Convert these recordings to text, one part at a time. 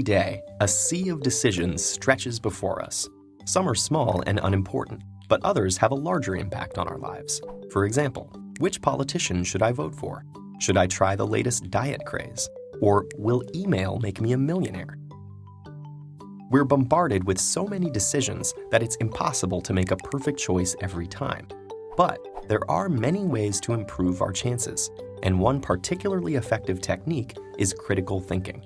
Every day, a sea of decisions stretches before us. Some are small and unimportant, but others have a larger impact on our lives. For example, which politician should I vote for? Should I try the latest diet craze? Or will email make me a millionaire? We're bombarded with so many decisions that it's impossible to make a perfect choice every time. But there are many ways to improve our chances, and one particularly effective technique is critical thinking.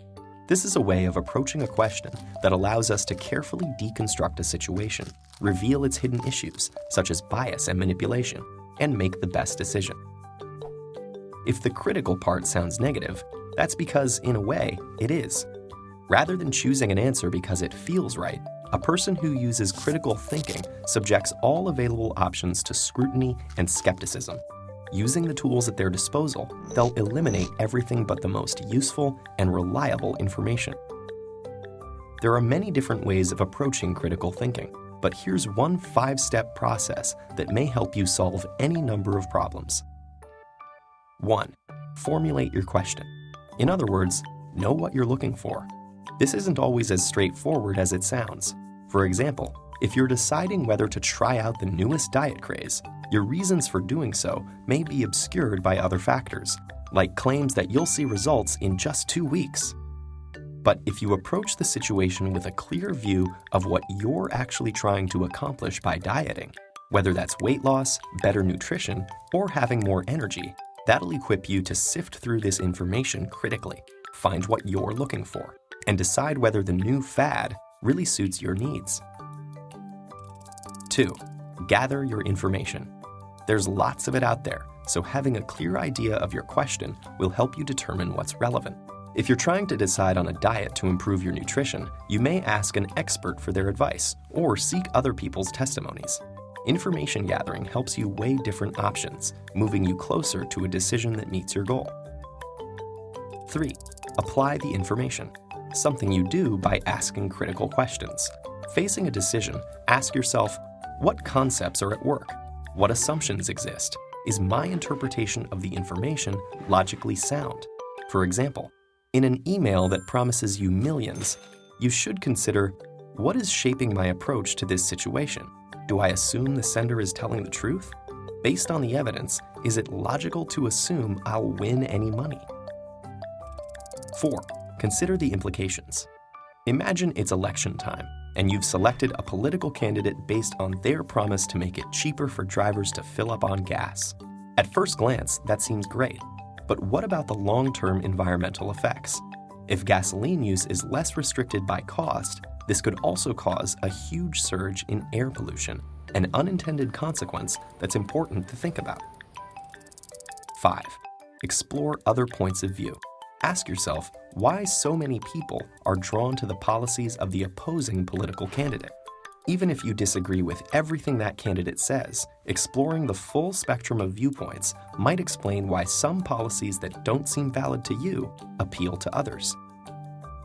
This is a way of approaching a question that allows us to carefully deconstruct a situation, reveal its hidden issues, such as bias and manipulation, and make the best decision. If the critical part sounds negative, that's because, in a way, it is. Rather than choosing an answer because it feels right, a person who uses critical thinking subjects all available options to scrutiny and skepticism. Using the tools at their disposal, they'll eliminate everything but the most useful and reliable information. There are many different ways of approaching critical thinking, but here's one 5-step process that may help you solve any number of problems. 1. Formulate your question. In other words, know what you're looking for. This isn't always as straightforward as it sounds. For example, if you're deciding whether to try out the newest diet craze, your reasons for doing so may be obscured by other factors, like claims that you'll see results in just 2 weeks. But if you approach the situation with a clear view of what you're actually trying to accomplish by dieting, whether that's weight loss, better nutrition, or having more energy, that'll equip you to sift through this information critically, find what you're looking for, and decide whether the new fad really suits your needs. 2. Gather your information. There's lots of it out there, so having a clear idea of your question will help you determine what's relevant. If you're trying to decide on a diet to improve your nutrition, you may ask an expert for their advice or seek other people's testimonies. Information gathering helps you weigh different options, moving you closer to a decision that meets your goal. 3. Apply the information, something you do by asking critical questions. Facing a decision, ask yourself, what concepts are at work? What assumptions exist? Is my interpretation of the information logically sound? For example, in an email that promises you millions, you should consider, what is shaping my approach to this situation? Do I assume the sender is telling the truth? Based on the evidence, is it logical to assume I'll win any money? 4. Consider the implications. Imagine it's election time, and you've selected a political candidate based on their promise to make it cheaper for drivers to fill up on gas. At first glance, that seems great, but what about the long-term environmental effects? If gasoline use is less restricted by cost, this could also cause a huge surge in air pollution, an unintended consequence that's important to think about. 5. Explore other points of view. Ask yourself why so many people are drawn to the policies of the opposing political candidate. Even if you disagree with everything that candidate says, exploring the full spectrum of viewpoints might explain why some policies that don't seem valid to you appeal to others.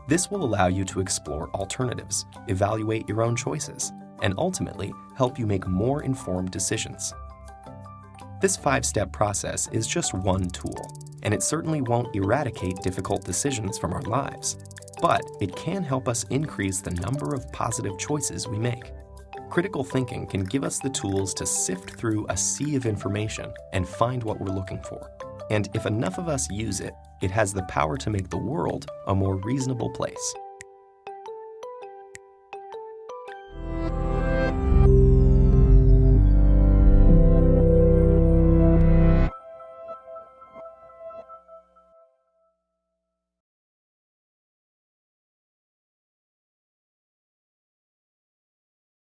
This will allow you to explore alternatives, evaluate your own choices, and ultimately help you make more informed decisions. This 5-step process is just one tool, and it certainly won't eradicate difficult decisions from our lives, but it can help us increase the number of positive choices we make. Critical thinking can give us the tools to sift through a sea of information and find what we're looking for. And if enough of us use it, it has the power to make the world a more reasonable place.